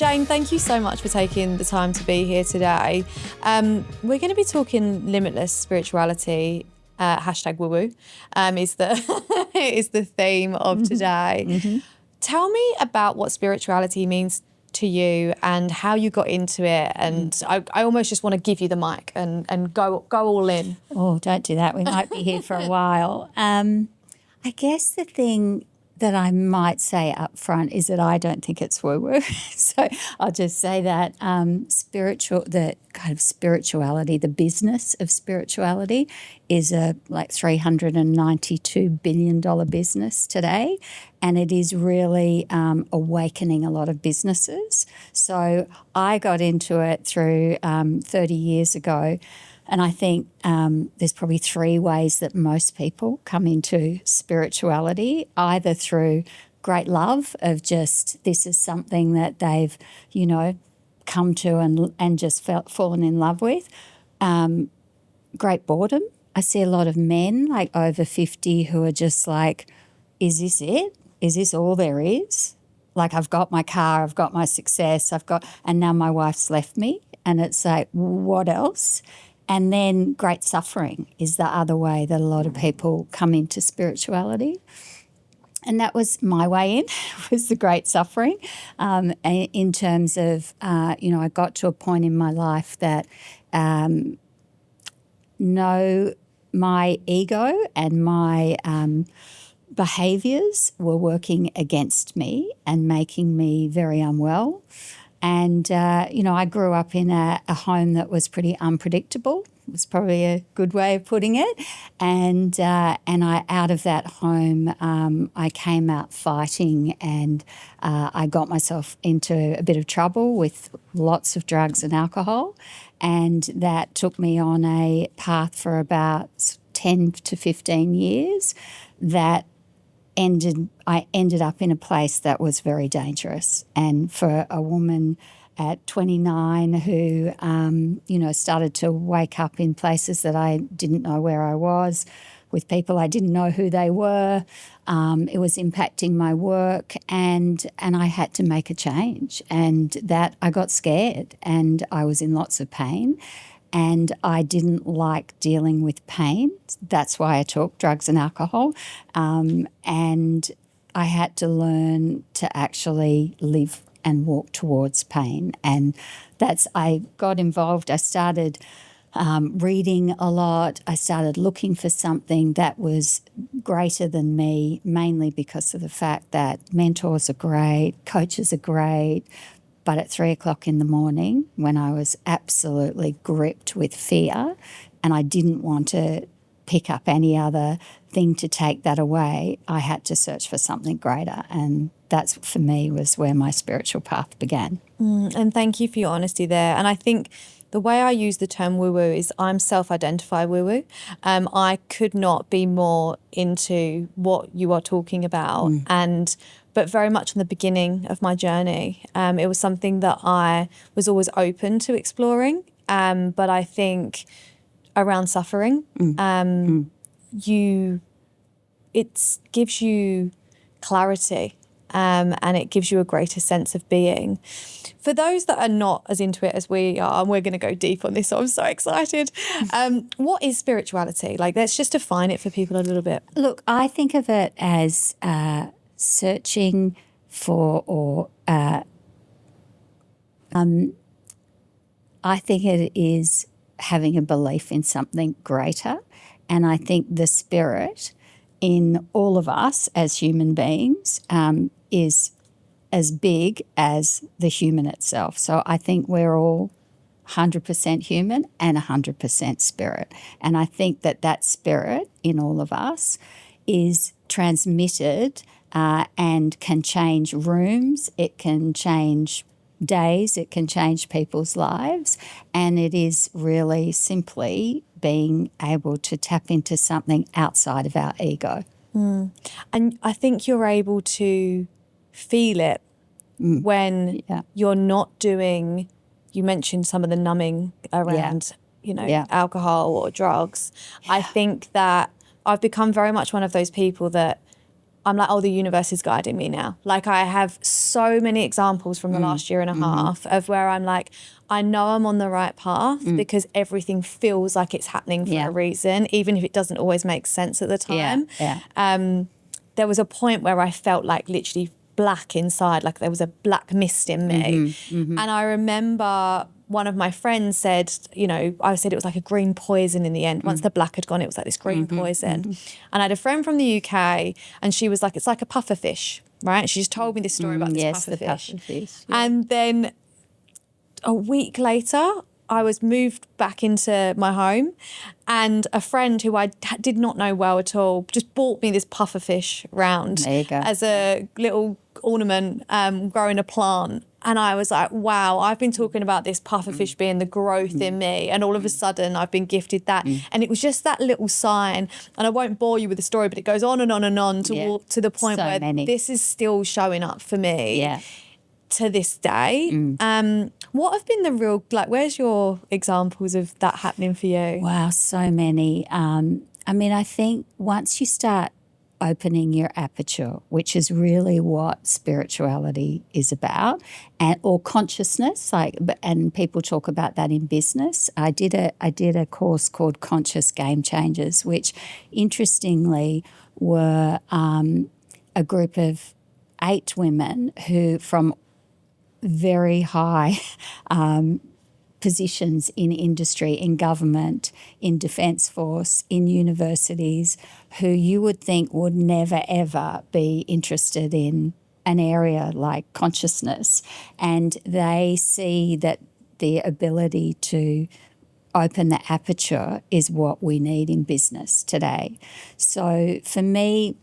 Jane, thank you so much for taking the time to be here today. We're going to be talking limitless spirituality. Hashtag woo-woo is the is the theme of today. Mm-hmm. Tell me about what spirituality means to you and how you got into it. And I almost just want to give you the mic and go all in. Oh, don't do that. We might be here for a while. I guess the thing that I might say up front is that I don't think it's woo-woo. So I'll just say that the kind of spirituality, the business of spirituality is a like $392 billion business today. And it is really awakening a lot of businesses. So I got into it through 30 years ago. And I think there's probably three ways that most people come into spirituality, either through great love of just this is something that they've, come to and just fallen in love with. Great boredom. I see a lot of men like over 50 who are just like, is this it? Is this all there is? Like I've got my car, I've got my success, and now my wife's left me. And it's like, what else? And then great suffering is the other way that a lot of people come into spirituality. And that was my way in, was the great suffering in terms of, I got to a point in my life that my ego and my behaviours were working against me and making me very unwell. And, I grew up in a home that was pretty unpredictable. It was probably a good way of putting it. And I out of that home, I came out fighting and I got myself into a bit of trouble with lots of drugs and alcohol. And that took me on a path for about 10 to 15 years that I ended up in a place that was very dangerous. And for a woman at 29 who, started to wake up in places that I didn't know where I was, with people I didn't know who they were, it was impacting my work and I had to make a change. And that I got scared and I was in lots of pain. And I didn't like dealing with pain. That's why I took drugs and alcohol. And I had to learn to actually live and walk towards pain. And I got involved. I started reading a lot. I started looking for something that was greater than me, mainly because of the fact that mentors are great, coaches are great. But at 3:00 in the morning, when I was absolutely gripped with fear and I didn't want to pick up any other thing to take that away, I had to search for something greater. And that's, for me, was where my spiritual path began. And thank you for your honesty there. And I think the way I use the term woo-woo is I'm self-identified woo-woo. I could not be more into what you are talking about but very much in the beginning of my journey. It was something that I was always open to exploring. But I think around suffering, it gives you clarity and it gives you a greater sense of being. For those that are not as into it as we are, and we're going to go deep on this, so I'm so excited. What is spirituality? Like, let's just define it for people a little bit. Look, I think of it as searching for I think it is having a belief in something greater. And I think the spirit in all of us as human beings is as big as the human itself. So I think we're all 100% human and 100% spirit. And I think that spirit in all of us is transmitted and can change rooms, it can change days, it can change people's lives. And it is really simply being able to tap into something outside of our ego. And I think you're able to feel it when you're not doing, you mentioned some of the numbing around, alcohol or drugs. I think that I've become very much one of those people that I'm like, oh, the universe is guiding me now. Like, I have so many examples from the last year and a half of where I'm like, I know I'm on the right path because everything feels like it's happening for a reason, even if it doesn't always make sense at the time. There was a point where I felt like literally black inside, like there was a black mist in me. And I remember one of my friends said, you know, I said it was like a green poison in the end. Once the black had gone, it was like this green poison. And I had a friend from the UK and she was like, it's like a puffer fish, right? She just told me this story about this puffer fish. And then a week later, I was moved back into my home and a friend who I did not know well at all just bought me this puffer fish round as a little ornament, growing a plant. And I was like, wow, I've been talking about this puffer fish being the growth in me. And all of a sudden I've been gifted that. And it was just that little sign. And I won't bore you with the story, but it goes on and on and on to the point where this is still showing up for me to this day. What have been the real, like, where's your examples of that happening for you? Wow, so many. I mean, I think once you start opening your aperture, which is really what spirituality is about, and or consciousness, like, and people talk about that in business. I did a course called Conscious Game Changers, which interestingly were a group of 8 women who from very high positions in industry, in government, in defence force, in universities, who you would think would never, ever be interested in an area like consciousness. And they see that the ability to open the aperture is what we need in business today. So for me,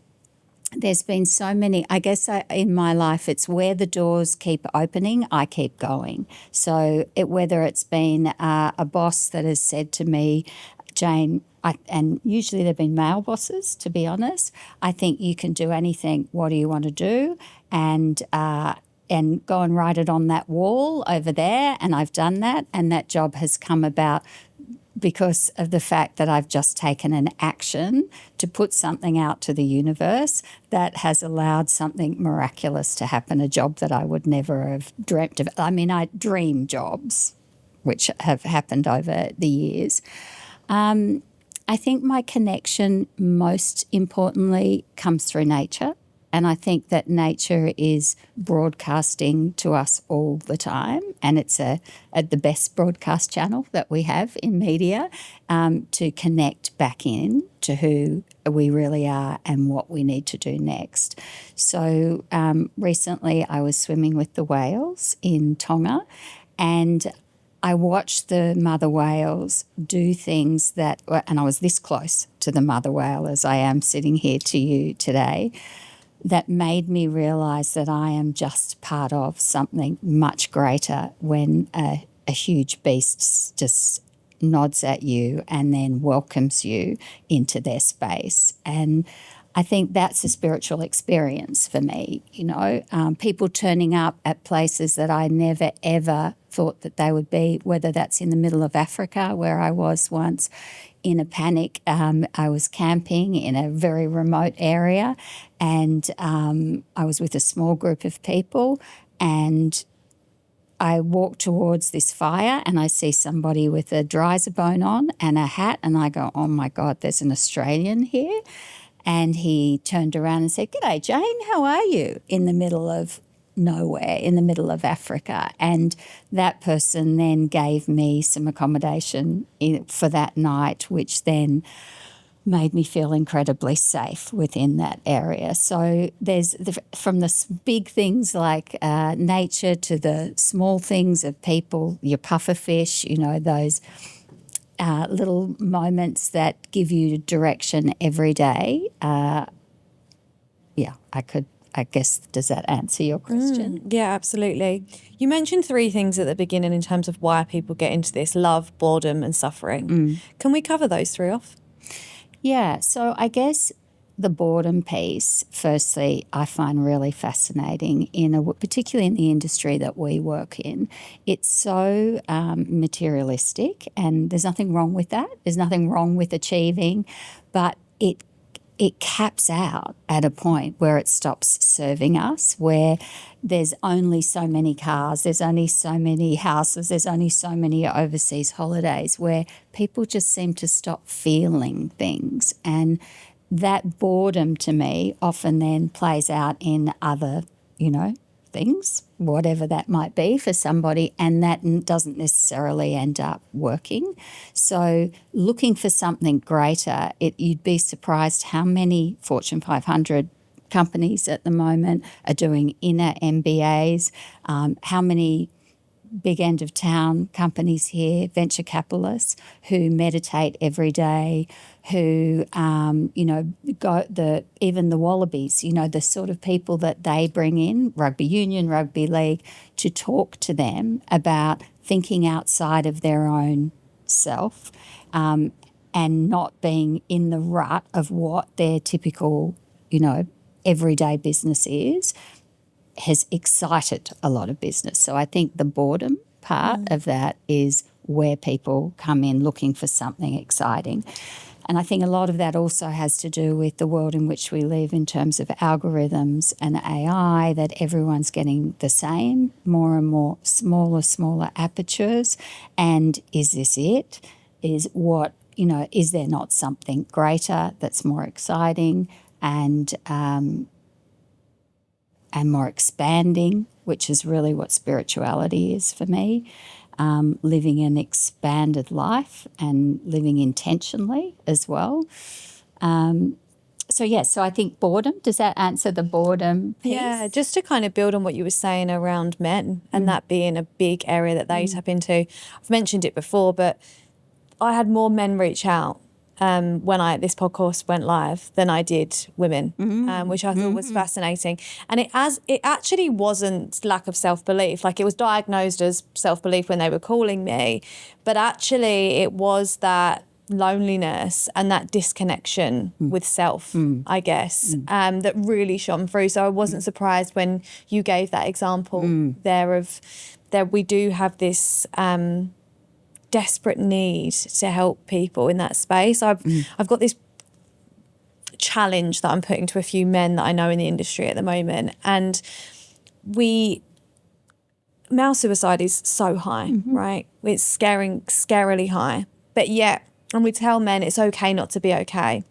there's been so many, I guess in my life, it's where the doors keep opening, I keep going. So whether it's been a boss that has said to me, Jane, and usually they've been male bosses, to be honest, I think you can do anything. What do you want to do? And go and write it on that wall over there. And I've done that. And that job has come about because of the fact that I've just taken an action to put something out to the universe that has allowed something miraculous to happen, a job that I would never have dreamt of. I mean, I dream jobs, which have happened over the years. I think my connection most importantly comes through nature. And I think that nature is broadcasting to us all the time, and it's the best broadcast channel that we have in media to connect back in to who we really are and what we need to do next. So recently I was swimming with the whales in Tonga, and I watched the mother whales do things that, and I was this close to the mother whale as I am sitting here to you today, that made me realise that I am just part of something much greater when a huge beast just nods at you and then welcomes you into their space. And I think that's a spiritual experience for me, you know, people turning up at places that I never, ever thought that they would be, whether that's in the middle of Africa, where I was once in a panic. I was camping in a very remote area, and I was with a small group of people, and I walk towards this fire and I see somebody with a dryzer bone on and a hat, and I go, oh my God, there's an Australian here. And he turned around and said, "G'day, Jane, how are you?" in the middle of nowhere, in the middle of Africa. And that person then gave me some accommodation for that night, which then made me feel incredibly safe within that area. So there's from the big things like nature to the small things of people, your pufferfish, you know, those little moments that give you direction every day. I guess, does that answer your question? Yeah, absolutely. You mentioned 3 things at the beginning in terms of why people get into this: love, boredom, and suffering. Can we cover those 3 off? Yeah, so I guess the boredom piece, firstly, I find really fascinating, particularly in the industry that we work in. It's so materialistic, and there's nothing wrong with that. There's nothing wrong with achieving, but it caps out at a point where it stops serving us, where there's only so many cars, there's only so many houses, there's only so many overseas holidays, where people just seem to stop feeling things. And that boredom to me often then plays out in other, things, whatever that might be for somebody, and that doesn't necessarily end up working. So looking for something greater, you'd be surprised how many Fortune 500 companies at the moment are doing inner MBAs, how many big end of town companies here, venture capitalists who meditate every day, who even the Wallabies, the sort of people that they bring in, rugby union, rugby league, to talk to them about thinking outside of their own self, and not being in the rut of what their typical, everyday business is, has excited a lot of business. So I think the boredom part of that is where people come in looking for something exciting. And I think a lot of that also has to do with the world in which we live in terms of algorithms and AI, that everyone's getting the same, more and more smaller apertures. And is this it? Is there not something greater that's more exciting and more expanding, which is really what spirituality is for me, living an expanded life and living intentionally as well. So I think boredom, does that answer the boredom piece? Yeah, just to kind of build on what you were saying around men and that being a big area that they tap into. I've mentioned it before, but I had more men reach out when this podcast went live than I did women, which I thought was fascinating. And it actually wasn't lack of self-belief. Like, it was diagnosed as self-belief when they were calling me, but actually it was that loneliness and that disconnection with self, I guess, that really shone through. So I wasn't surprised when you gave that example there of that we do have this desperate need to help people in that space. I've got this challenge that I'm putting to a few men that I know in the industry at the moment, and male suicide is so high, right? It's scarily high, but yet, and we tell men it's okay not to be okay.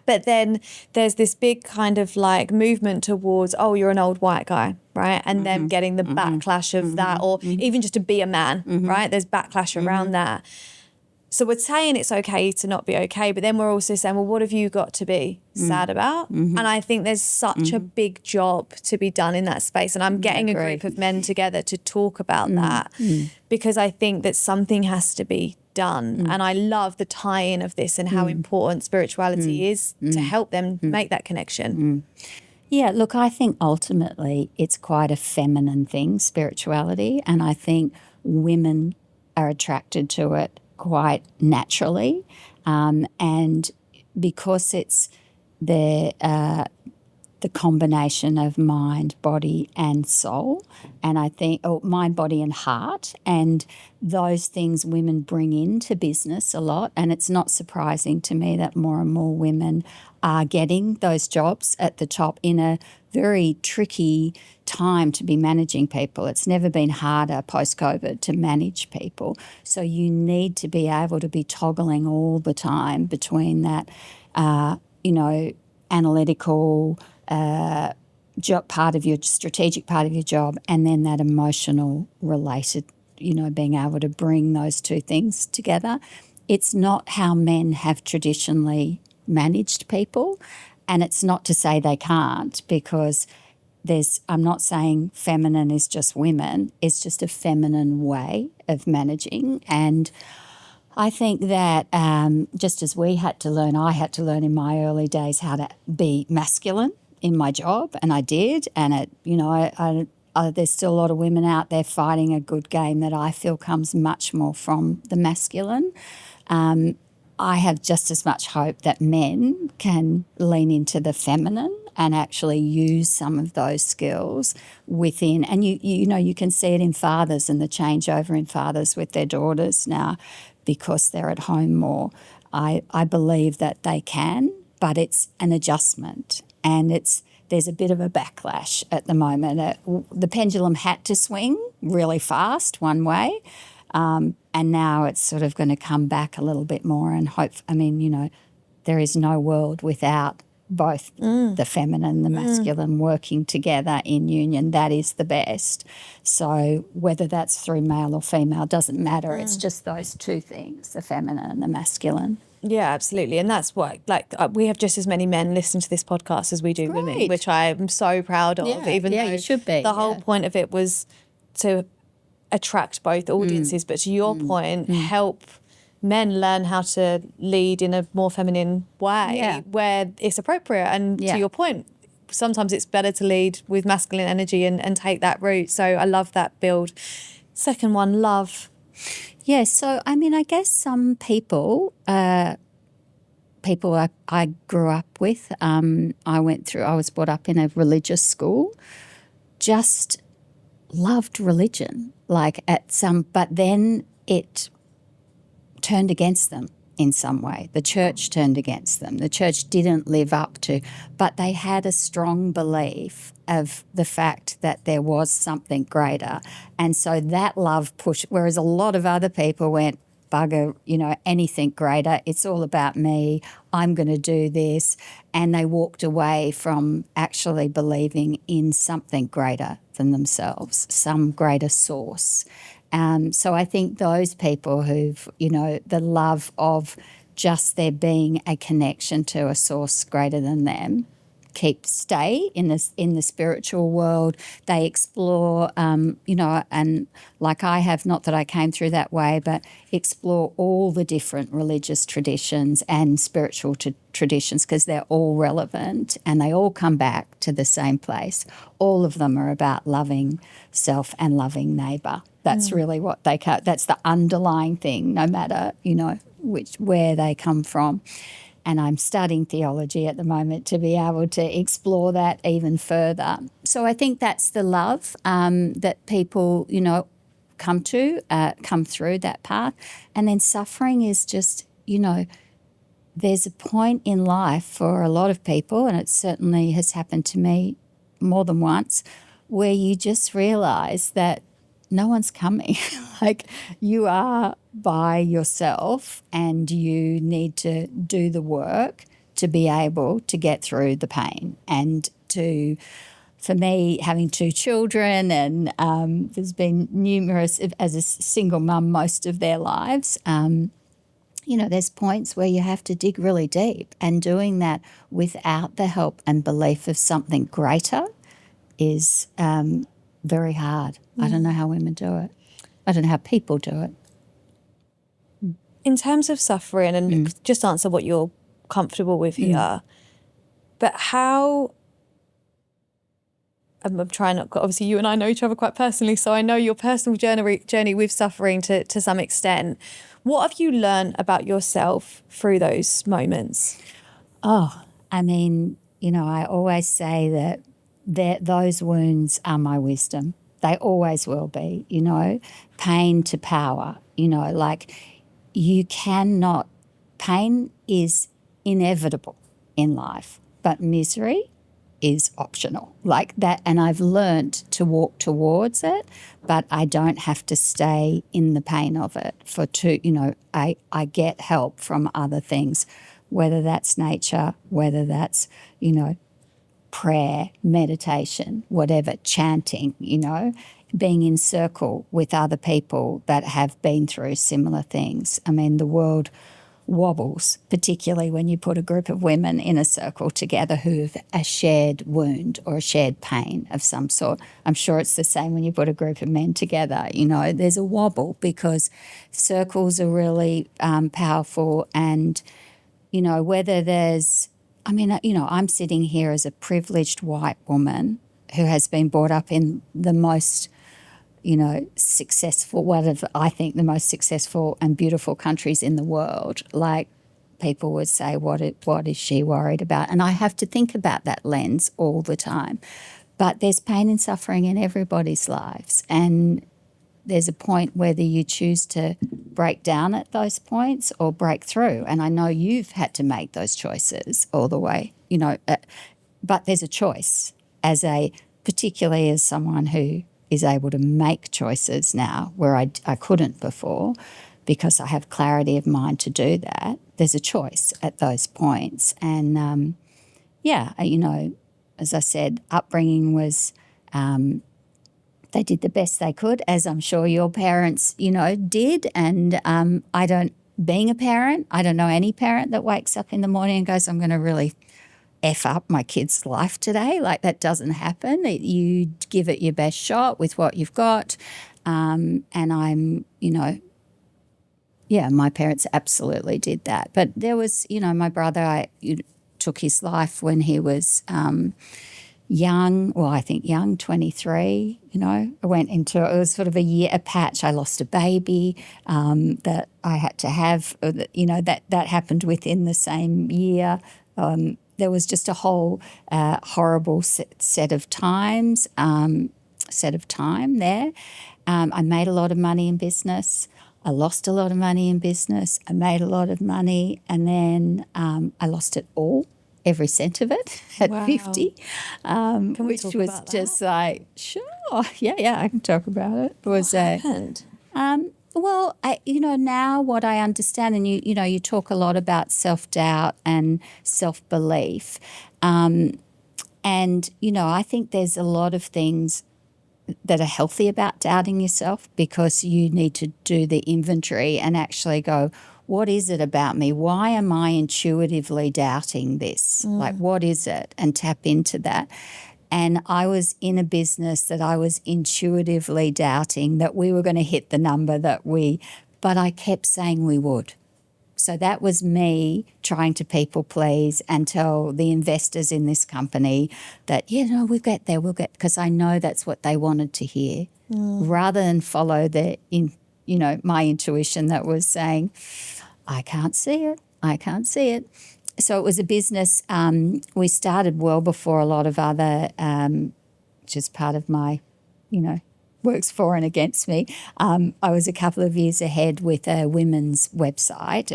But then there's this big kind of like movement towards, oh, you're an old white guy, right? And them getting the backlash of that, or even just to be a man, right? There's backlash around that. So we're saying it's okay to not be okay, but then we're also saying, well, what have you got to be sad about? And I think there's such a big job to be done in that space. And I'm getting a group of men together to talk about that, because I think that something has to be done. And I love the tie-in of this and how important spirituality is to help them make that connection. Yeah, look, I think ultimately it's quite a feminine thing, spirituality, and I think women are attracted to it quite naturally, and because it's the combination of mind, body and soul, and I think mind, body and heart, and those things women bring into business a lot. And it's not surprising to me that more and more women are getting those jobs at the top in a very tricky time to be managing people. It's never been harder post-COVID to manage people. So you need to be able to be toggling all the time between that, analytical part of your strategic part of your job, and then that emotional related, being able to bring those two things together. It's not how men have traditionally managed people, and it's not to say they can't, because I'm not saying feminine is just women, it's just a feminine way of managing. And I think that just as I had to learn in my early days how to be masculine in my job, and I did. And there's still a lot of women out there fighting a good game that I feel comes much more from the masculine. I have just as much hope that men can lean into the feminine and actually use some of those skills within. And you can see it in fathers and the changeover in fathers with their daughters now, because they're at home more. I believe that they can but it's an adjustment, and there's a bit of a backlash at the moment. The pendulum had to swing really fast one way, and now it's sort of going to come back a little bit more and hope. I mean, there is no world without both the feminine and the masculine working together in union. That is the best. So whether that's through male or female doesn't matter. It's just those two things, the feminine and the masculine. Yeah, absolutely. And that's what, we have just as many men listen to this podcast as we do women, Great. which I am so proud of, even though you should be. the whole point of it was to attract both audiences. But to your point, help men learn how to lead in a more feminine way where it's appropriate. And to your point, sometimes it's better to lead with masculine energy and take that route. So I love that build. Second one, love. Yeah, so I mean, I guess some people I grew up with, I was brought up in a religious school, just loved religion, but then it turned against them in some way. The church turned against them. The church didn't live up to, but they had a strong belief of the fact that there was something greater. And so that love pushed, whereas a lot of other people went, bugger, anything greater. It's all about me. I'm going to do this. And they walked away from actually believing in something greater than themselves, some greater source. So I think those people who've, the love of just there being a connection to a source greater than them, stay in the spiritual world. They explore, and like I have, not that I came through that way, but explore all the different religious traditions and spiritual traditions, because they're all relevant and they all come back to the same place. All of them are about loving self and loving neighbour. That's really what that's the underlying thing, no matter, where they come from. And I'm studying theology at the moment to be able to explore that even further. So I think that's the love that people, come through that path. And then suffering is just, there's a point in life for a lot of people, and it certainly has happened to me more than once, where you just realise that no one's coming. Like, you are by yourself and you need to do the work to be able to get through the pain. And for me, having two children, and there's been numerous, as a single mum most of their lives, there's points where you have to dig really deep, and doing that without the help and belief of something greater is very hard. I don't know how women do it. I don't know how people do it. In terms of suffering, and just answer what you're comfortable with here, but how, I'm trying not, obviously you and I know each other quite personally, so I know your personal journey with suffering to some extent. What have you learned about yourself through those moments? Oh, I mean, I always say that those wounds are my wisdom. They always will be, pain to power, you cannot, pain is inevitable in life, but misery is optional, like that. And I've learned to walk towards it, but I don't have to stay in the pain of it I get help from other things, whether that's nature, whether that's, prayer, meditation, whatever, chanting, being in circle with other people that have been through similar things. I mean, the world wobbles, particularly when you put a group of women in a circle together who've a shared wound or a shared pain of some sort. I'm sure it's the same when you put a group of men together. There's a wobble, because circles are really powerful. And, whether there's, I'm sitting here as a privileged white woman who has been brought up in the most, successful, I think the most successful and beautiful countries in the world. Like, people would say, what is she worried about? And I have to think about that lens all the time. But there's pain and suffering in everybody's lives. And there's a point whether you choose to break down at those points or break through. And I know you've had to make those choices all the way, but there's a choice particularly as someone who is able to make choices now where I couldn't before because I have clarity of mind to do that. There's a choice at those points. And, as I said, upbringing was they did the best they could, as I'm sure your parents, did. And being a parent, I don't know any parent that wakes up in the morning and goes, I'm going to really F up my kid's life today. Like, that doesn't happen. You give it your best shot with what you've got. And my parents absolutely did that. But there was, my brother, took his life when he was young, 23, I went into, it was sort of a patch. I lost a baby that I had to have, that happened within the same year. There was just a whole horrible set of time there. I made a lot of money in business. I lost a lot of money in business. I made a lot of money, and then I lost it all, every cent of it at 50, which was just like, sure, yeah, I can talk about it. It was what happened? Well, now what I understand, and you talk a lot about self-doubt and self-belief, and I think there's a lot of things that are healthy about doubting yourself, because you need to do the inventory and actually go, what is it about me? Why am I intuitively doubting this? Like, what is it? And tap into that. And I was in a business that I was intuitively doubting that we were going to hit the number but I kept saying we would. So that was me trying to people please and tell the investors in this company that, we'll get there, because I know that's what they wanted to hear, rather than follow my intuition that was saying, I can't see it. So it was a business, we started well before a lot of other, which is part of my, works for and against me. I was a couple of years ahead with a women's website.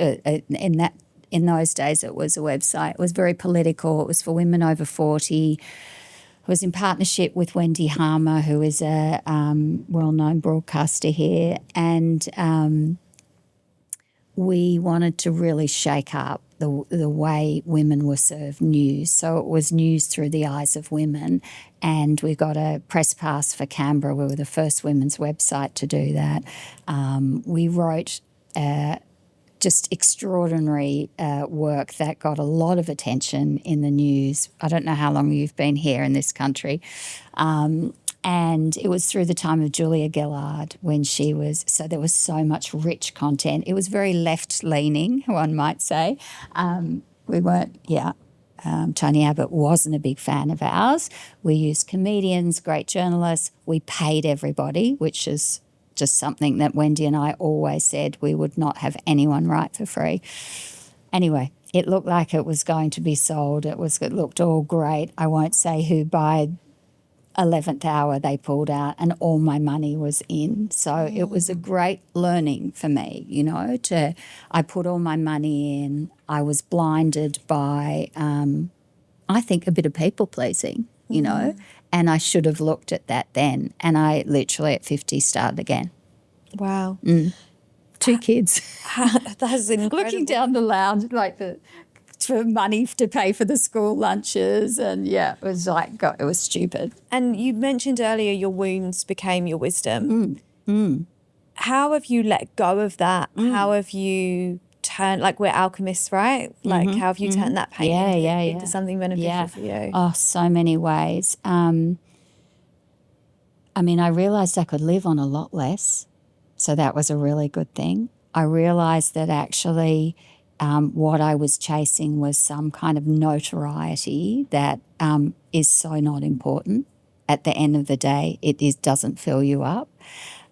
In those days it was a website. It was very political. It was for women over 40. It was in partnership with Wendy Harmer, who is a well-known broadcaster here. And we wanted to really shake up the way women were served news. So it was news through the eyes of women. And we got a press pass for Canberra. We were the first women's website to do that. We wrote just extraordinary work that got a lot of attention in the news. I don't know how long you've been here in this country. And it was through the time of Julia Gillard when so there was so much rich content. It was very left-leaning, one might say. We weren't, Tony Abbott wasn't a big fan of ours. We used comedians, great journalists. We paid everybody, which is just something that Wendy and I always said we would not have anyone write for free. Anyway, it looked like it was going to be sold. It looked all great. I won't say who by 11th hour they pulled out, and all my money was in. So it was a great learning for me, I put all my money in. I was blinded by, I think, a bit of people pleasing, and I should have looked at that then. And I literally at 50 started again. Wow. 2 kids. That's incredible. Looking down the lounge, for money to pay for the school lunches, and it was it was stupid. And you mentioned earlier your wounds became your wisdom. How have you let go of that? How have you turned, we're alchemists, right? How have you turned that pain into something beneficial for you? Oh, so many ways. I realised I could live on a lot less, so that was a really good thing. I realised that actually what I was chasing was some kind of notoriety that is so not important. At the end of the day, it doesn't fill you up.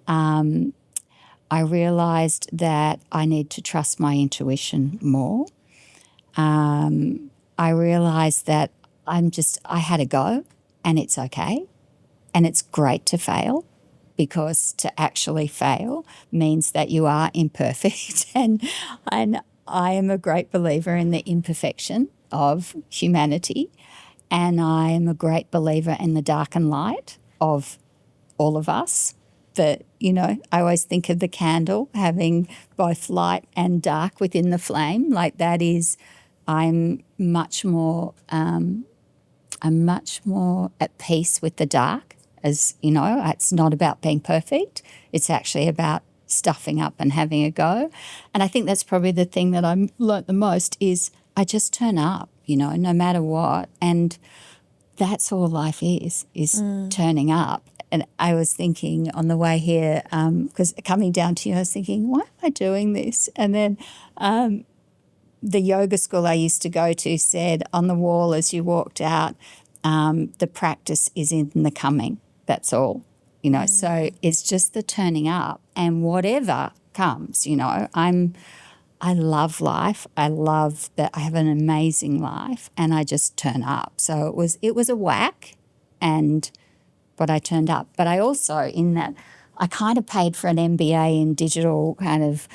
I realised that I need to trust my intuition more. I realised that I had a go, and it's okay, and it's great to fail, because to actually fail means that you are imperfect. And I am a great believer in the imperfection of humanity. And I am a great believer in the dark and light of all of us. That, I always think of the candle having both light and dark within the flame. Like that is, I'm much more at peace with the dark. As you know, it's not about being perfect. It's actually about stuffing up and having a go. And I think that's probably the thing that I've learnt the most is I just turn up, no matter what. And that's all life is turning up. And I was thinking on the way here, because coming down to you, I was thinking, why am I doing this? And then the yoga school I used to go to said on the wall as you walked out, the practice is in the coming. That's all, So it's just the turning up, and whatever comes, I love life. I love that I have an amazing life, and I just turn up. So it was a whack, but I turned up. But I also, in that, I kind of paid for an MBA in digital kind of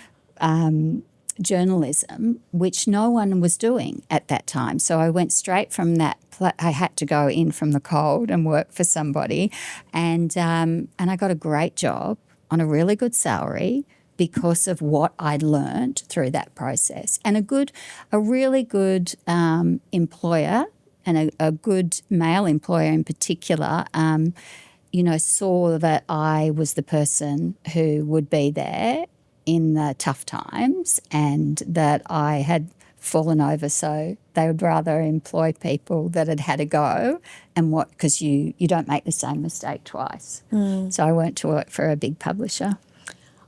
journalism, which no one was doing at that time. So I went straight from that. I had to go in from the cold and work for somebody, and I got a great job on a really good salary because of what I'd learned through that process. And a really good employer, and a good male employer in particular, saw that I was the person who would be there in the tough times and that I had fallen over, so they would rather employ people that had had a go because you don't make the same mistake twice. So I went to work for a big publisher.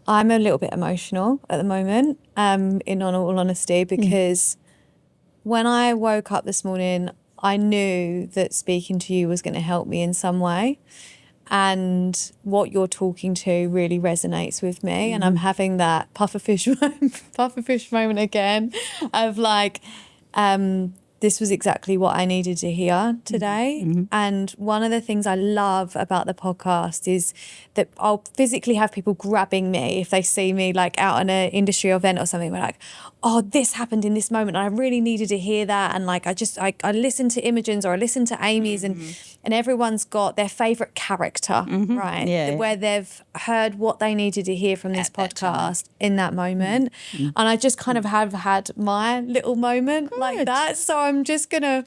I'm a little bit emotional at the moment, in all honesty, because when I woke up this morning, I knew that speaking to you was going to help me in some way. And what you're talking to really resonates with me. And I'm having that pufferfish moment again of like, this was exactly what I needed to hear today. And one of the things I love about the podcast is that I'll physically have people grabbing me if they see me like out in an industry event or something. We're like, oh, this happened in this moment. And I really needed to hear that. And like, I listened to Imogen's or I listened to Amy's and everyone's got their favourite character, right? Yeah. Where they've heard what they needed to hear from this podcast in that moment. And I just kind of have had my little moment like that. So I'm just going to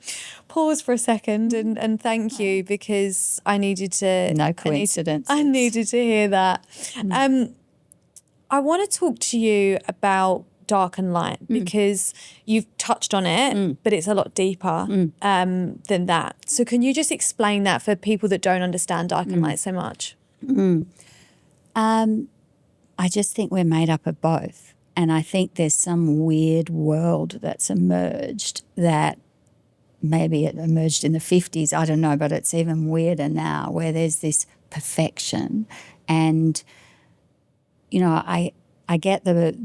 pause for a second and thank you, because I needed to... No coincidence. I needed to hear that. I want to talk to you about dark and light, because you've touched on it, but it's a lot deeper than that. So can you just explain that for people that don't understand dark and light so much? I just think we're made up of both. And I think there's some weird world that's emerged that maybe it emerged in the 50s, I don't know, but it's even weirder now, where there's this perfection. And, I get the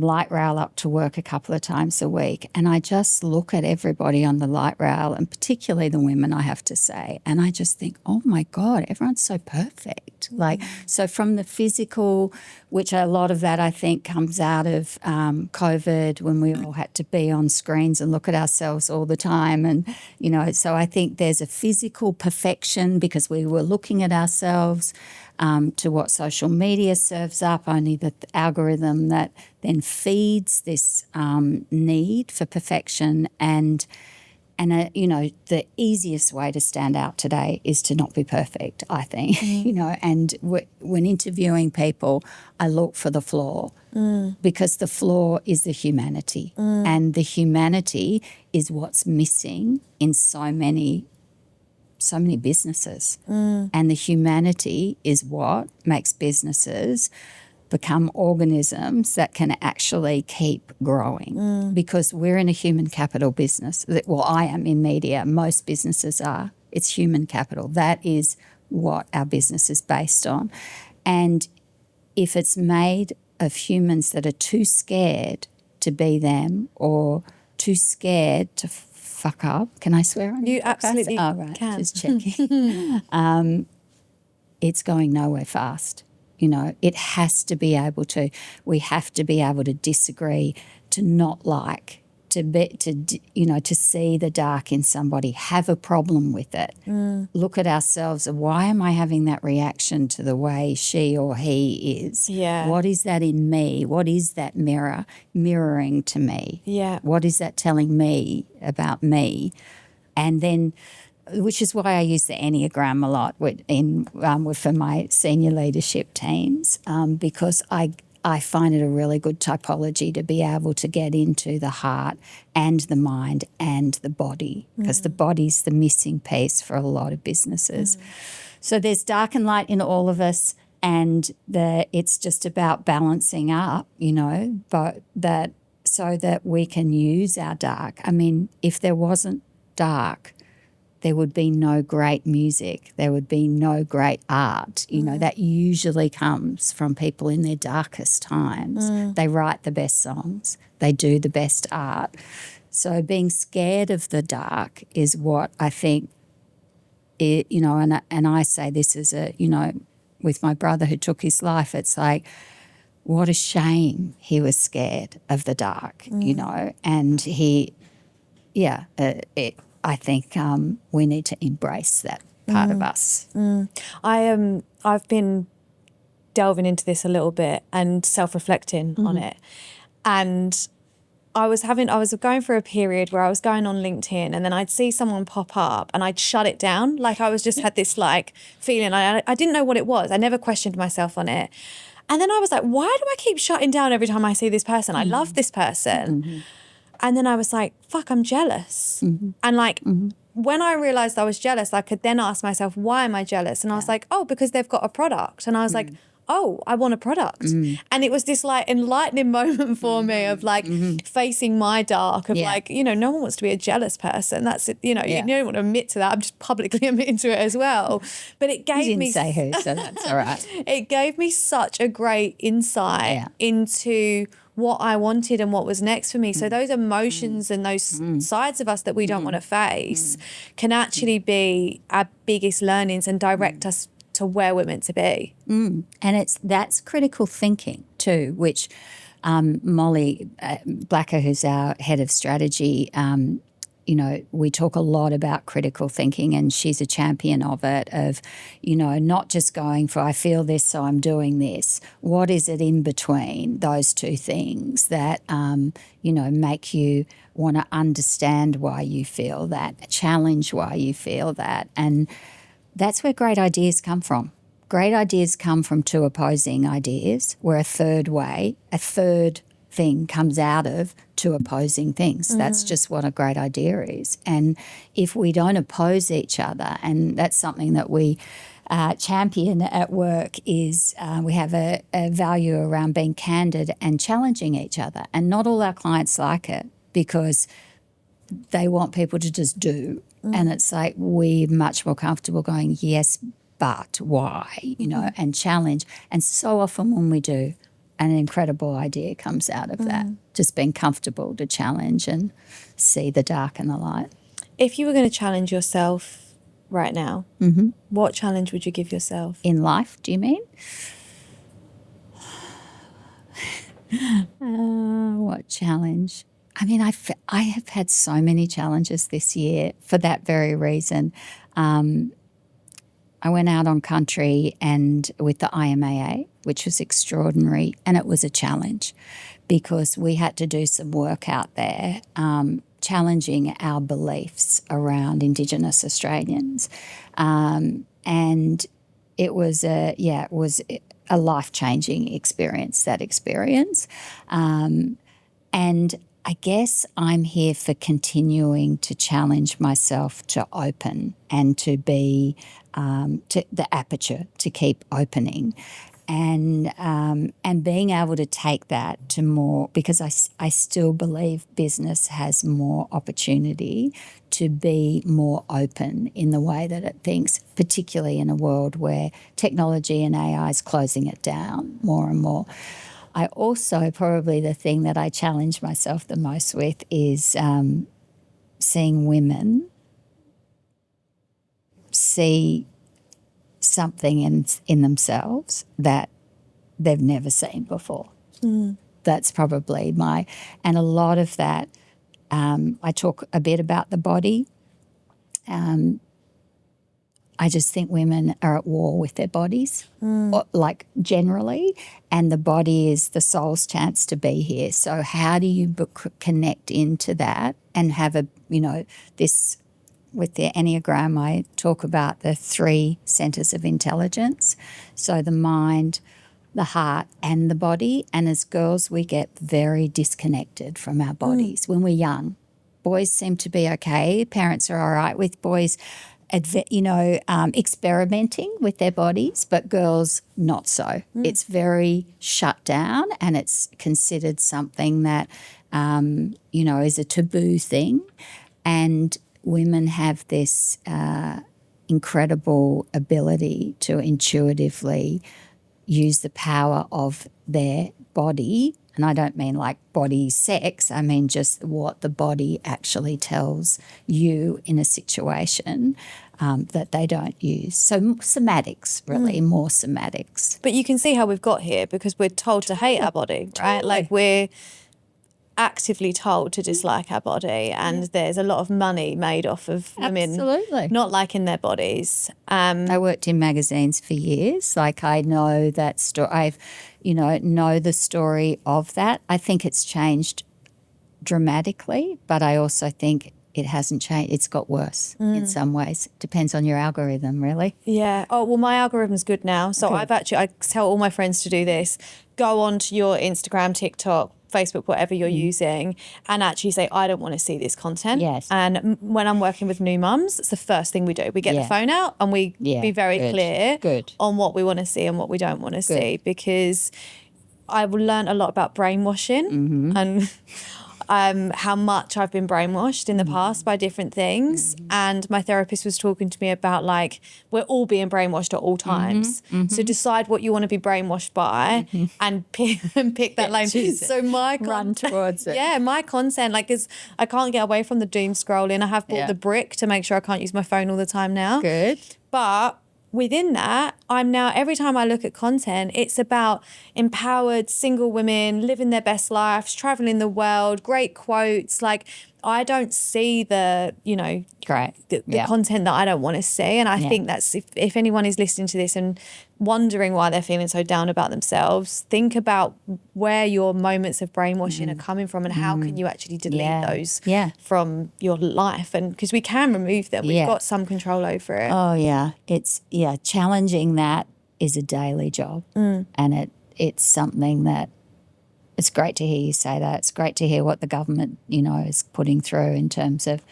light rail up to work a couple of times a week, and I just look at everybody on the light rail, and particularly the women, I have to say, and I just think, oh my God, everyone's so perfect. Like, so from the physical, which a lot of that I think comes out of COVID, when we all had to be on screens and look at ourselves all the time, and so I think there's a physical perfection because we were looking at ourselves. To what social media serves up, only the algorithm that then feeds this need for perfection. And the easiest way to stand out today is to not be perfect, I think. And when interviewing people, I look for the flaw, because the flaw is the humanity. And the humanity is what's missing in so many businesses. And the humanity is what makes businesses become organisms that can actually keep growing, because we're in a human capital business. Well, I am in media. Most businesses are. It's human capital. That is what our business is based on. And if it's made of humans that are too scared to be them or too scared to fuck up. Can I swear on you? Absolutely oh, right. can. Just checking. it's going nowhere fast. You know, it has to be able to, we have to be able to disagree, to not like, to see the dark in somebody, have a problem with it, look at ourselves. Why am I having that reaction to the way she or he is? Yeah. What is that in me? What is that mirroring to me? Yeah. What is that telling me about me? And then, which is why I use the Enneagram a lot for my senior leadership teams, because I find it a really good typology to be able to get into the heart and the mind and the body, because the body's the missing piece for a lot of businesses. So there's dark and light in all of us, and it's just about balancing up, but so that we can use our dark. I mean, if there wasn't dark, there would be no great music. There would be no great art. That usually comes from people in their darkest times. They write the best songs. They do the best art. So being scared of the dark is what I think, and I say this as with my brother who took his life, it's like, what a shame he was scared of the dark, and I think we need to embrace that part of us. I've been delving into this a little bit and self-reflecting on it. And I was going through a period where I was going on LinkedIn, and then I'd see someone pop up and I'd shut it down. Like I was just had this like feeling. I didn't know what it was. I never questioned myself on it. And then I was like, why do I keep shutting down every time I see this person? I love this person. And then I was like, fuck, I'm jealous. And like, when I realized I was jealous, I could then ask myself, why am I jealous? And I was like, oh, because they've got a product. And I was like, oh, I want a product. And it was this like enlightening moment for me of like facing my dark of like, no one wants to be a jealous person. That's it. You don't want to admit to that. I'm just publicly admitting to it as well. But it gave me. You didn't say who, so that's all right. It gave me such a great insight into what I wanted and what was next for me. So those emotions and those sides of us that we don't want to face can actually be our biggest learnings and direct us to where we're meant to be. And that's critical thinking too, which Molly Blacker, who's our head of strategy, we talk a lot about critical thinking, and she's a champion of it, of, not just going for, I feel this, so I'm doing this. What is it in between those two things that, make you want to understand why you feel that, challenge why you feel that. And that's where great ideas come from. Great ideas come from two opposing ideas, where a third thing comes out of two opposing things. That's just what a great idea is. And if we don't oppose each other, and that's something that we champion at work, is we have a value around being candid and challenging each other. And not all our clients like it, because they want people to just do. And it's like, we're much more comfortable going, yes, but why, and challenge. And so often when we do, an incredible idea comes out of that, just being comfortable to challenge and see the dark and the light. If you were going to challenge yourself right now, what challenge would you give yourself? In life, do you mean? What challenge? I mean, I have had so many challenges this year for that very reason. I went out on country and with the IMAA, which was extraordinary, and it was a challenge because we had to do some work out there, challenging our beliefs around Indigenous Australians, and it was a life-changing experience. That experience, and I guess I'm here for continuing to challenge myself to open and to be to the aperture, to keep opening, and being able to take that to more, because I still believe business has more opportunity to be more open in the way that it thinks, particularly in a world where technology and AI is closing it down more and more. I also, probably the thing that I challenge myself the most with is seeing women see something in themselves that they've never seen before. That's probably and a lot of that, I talk a bit about the body. I just think women are at war with their bodies, like generally, and the body is the soul's chance to be here. So how do you connect into that and have this, with the Enneagram, I talk about the 3 centers of intelligence. So the mind, the heart and the body. And as girls, we get very disconnected from our bodies when we're young. Boys seem to be okay. Parents are all right with boys experimenting with their bodies, but girls not so. It's very shut down, and it's considered something that, is a taboo thing. And women have this incredible ability to intuitively use the power of their body. And I don't mean like body sex, I mean just what the body actually tells you in a situation that they don't use. So somatics, really, more somatics. But you can see how we've got here because we're told to hate our body, right? Like we're actively told to dislike our body, and there's a lot of money made off of women not liking their bodies. I worked in magazines for years. Like I know that story. I've, know the story of that. I think it's changed dramatically, but I also think it hasn't changed. It's got worse in some ways. Depends on your algorithm, really. Yeah. Oh, well, my algorithm's good now. So I tell all my friends to do this. Go onto your Instagram, TikTok, Facebook, whatever you're using, and actually say, I don't want to see this content. Yes. And when I'm working with new mums, it's the first thing we do. We get the phone out and we be very clear on what we want to see and what we don't want to see, because I've learned a lot about brainwashing and how much I've been brainwashed in the past by different things. And my therapist was talking to me about, like, we're all being brainwashed at all times. So decide what you want to be brainwashed by and pick that lane. So run towards it. Yeah, my content, like, is I can't get away from the doom scrolling. I have bought the brick to make sure I can't use my phone all the time now. Good. But within that, I'm now, every time I look at content, it's about empowered single women living their best lives, traveling the world, great quotes. Like, I don't see the content that I don't want to see. And I think that's, if anyone is listening to this and wondering why they're feeling so down about themselves, think about where your moments of brainwashing are coming from and how can you actually delete those from your life. And because we can remove them, we've got some control over it. Oh, yeah. It's, challenging that is a daily job. And it's something that, it's great to hear you say that. It's great to hear what the government, is putting through in terms of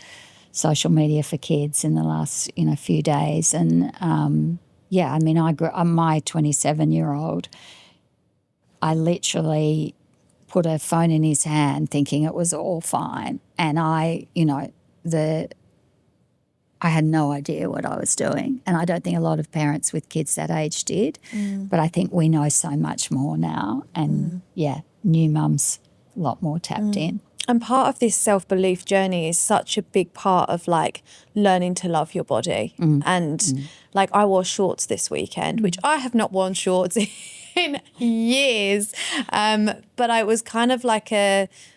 social media for kids in the last, few days. And, I mean, my 27-year-old, I literally put a phone in his hand thinking it was all fine. And I had no idea what I was doing. And I don't think a lot of parents with kids that age did. But I think we know so much more now. And, new mums a lot more tapped in. And part of this self-belief journey is such a big part of, like, learning to love your body. And like, I wore shorts this weekend, which I have not worn shorts in years. But I was kind of like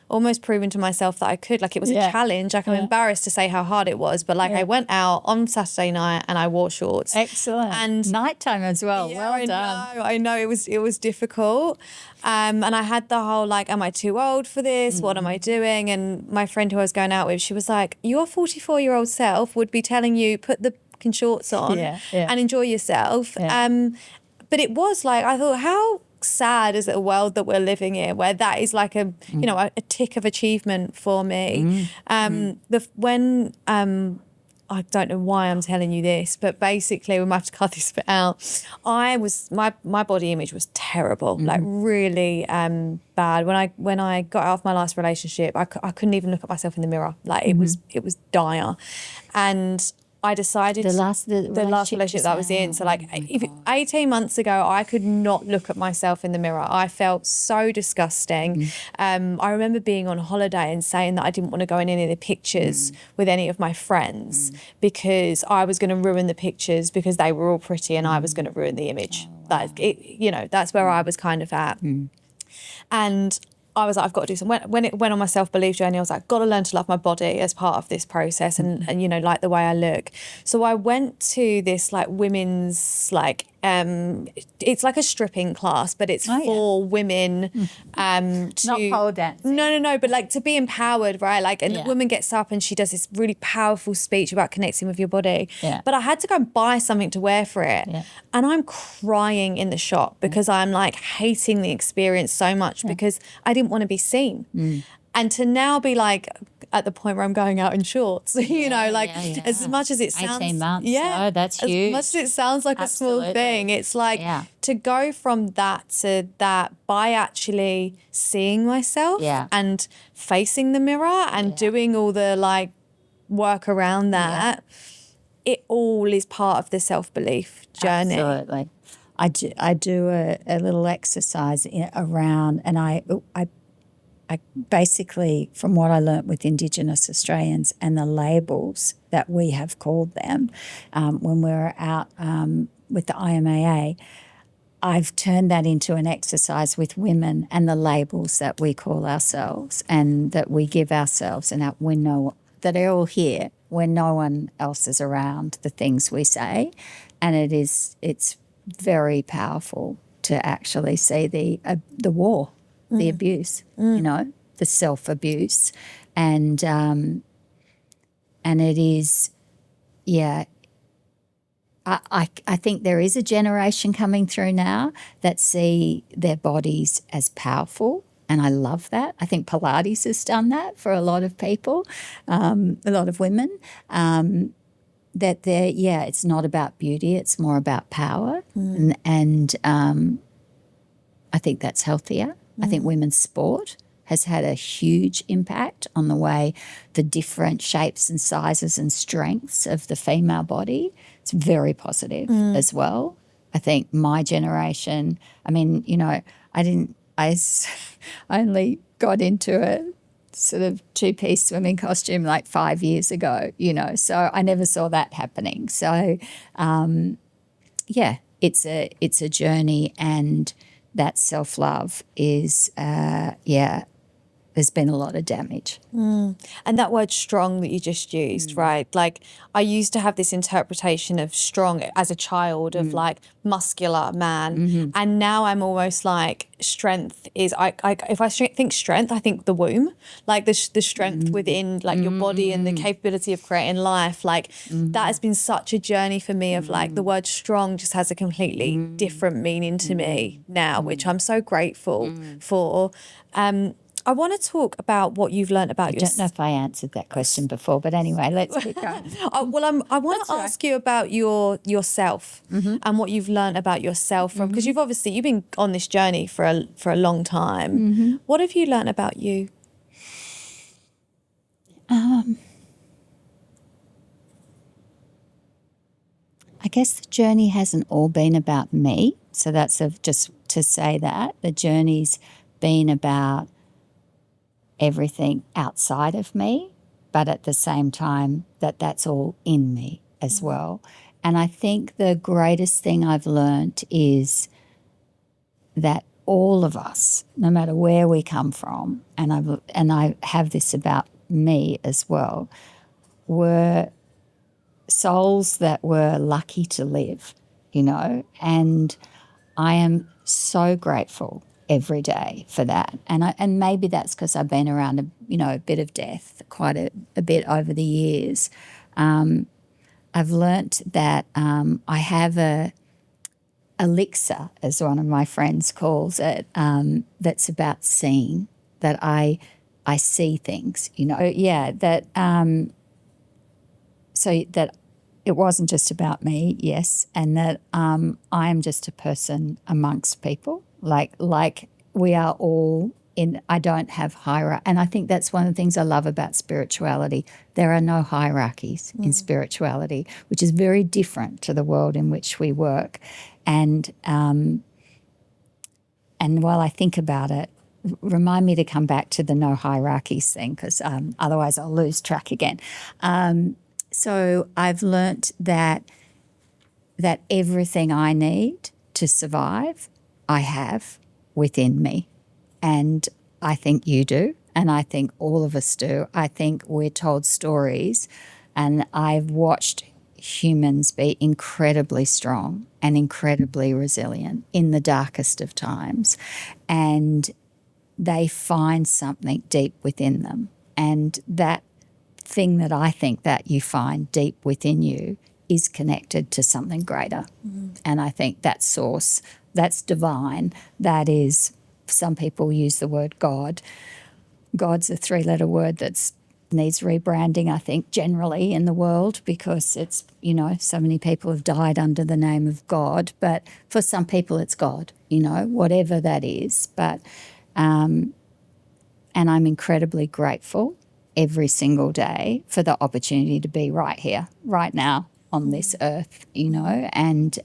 almost proving to myself that I could. Like, it was a challenge. Like, I'm embarrassed to say how hard it was, but like I went out on Saturday night and I wore shorts. Excellent. And nighttime as well. Well done. I know it was difficult. And I had the whole, like, am I too old for this? What am I doing? And my friend who I was going out with, she was like, your 44-year-old self would be telling you, put the fucking shorts on and enjoy yourself. But it was like, I thought, how sad is it a world that we're living in where that is like a tick of achievement for me. I don't know why I'm telling you this, but basically we might have to cut this bit out. My body image was terrible, like really bad. When I got out of my last relationship, I couldn't even look at myself in the mirror. Like, it was dire. And I decided The last relationship that I was in. So like if 18 months ago, I could not look at myself in the mirror. I felt so disgusting. I remember being on holiday and saying that I didn't want to go in any of the pictures with any of my friends because I was going to ruin the pictures because they were all pretty and I was going to ruin the image. That's where I was kind of at. And I was like, I've got to do something. When it went on my self-belief journey, I was like, got to learn to love my body as part of this process and like the way I look. So I went to this like women's like, it's like a stripping class, but it's for women. Not pole dancing. No, but like to be empowered, right? Like, and the woman gets up and she does this really powerful speech about connecting with your body. Yeah. But I had to go and buy something to wear for it. Yeah. And I'm crying in the shop because I'm like hating the experience so much because I didn't want to be seen. And to now be like at the point where I'm going out in shorts, as much as it sounds 18 months. Yeah, that's huge. As much as it sounds like a small thing, it's like to go from that to that by actually seeing myself and facing the mirror and doing all the like work around that, it all is part of the self-belief journey. Absolutely. I do a little exercise around, and I basically, from what I learnt with Indigenous Australians and the labels that we have called them when we were out with the IMAA, I've turned that into an exercise with women and the labels that we call ourselves and that we give ourselves, and that we know that are all here when no one else is around, the things we say. And it's very powerful to actually see the war, the abuse, the self-abuse. And it is, I think there is a generation coming through now that see their bodies as powerful, and I love that. I think Pilates has done that for a lot of people, a lot of women, that it's not about beauty, it's more about power. And I think that's healthier. I think women's sport has had a huge impact on the way the different shapes and sizes and strengths of the female body. It's very positive as well. I think my generation, I only got into a sort of two-piece swimming costume like 5 years ago, so I never saw that happening. So, it's a journey, and that self-love is, there's been a lot of damage. And that word strong that you just used, right? Like I used to have this interpretation of strong as a child of like muscular man. And now I'm almost like strength is, if I think strength, I think the womb, like the strength within like your body and the capability of creating life. Like that has been such a journey for me of like the word strong just has a completely different meaning to me now, which I'm so grateful for. I want to talk about what you've learned about yourself. I don't know if I answered that question before, but anyway, let's keep going. I want to ask you about yourself and what you've learned about yourself from, because you've been on this journey for a long time. What have you learned about you? I guess the journey hasn't all been about me, so that's just to say that the journey's been about everything outside of me, but at the same time that's all in me as well. And I think the greatest thing I've learnt is that all of us, no matter where we come from, and I have this about me as well, were souls that were lucky to live, and I am so grateful every day for that. And maybe that's because I've been around a bit of death, quite a bit over the years. I've learnt that I have a elixir, as one of my friends calls it, that's about seeing, that I see things, so that it wasn't just about me, yes, and that I am just a person amongst people. Like we are all I don't have hierarchy. And I think that's one of the things I love about spirituality. There are no hierarchies in spirituality, which is very different to the world in which we work. And while I think about it, remind me to come back to the no hierarchies thing, because otherwise I'll lose track again. So I've learnt that everything I need to survive, I have within me. And I think you do, and I think all of us do. I think we're told stories, and I've watched humans be incredibly strong and incredibly resilient in the darkest of times. And they find something deep within them. And that thing that I think that you find deep within you is connected to something greater. And I think that source, that's divine, that is, some people use the word God. God's a 3-letter word that needs rebranding, I think, generally in the world, because it's, so many people have died under the name of God. But for some people it's God, whatever that is. But, and I'm incredibly grateful every single day for the opportunity to be right here, right now on this earth, and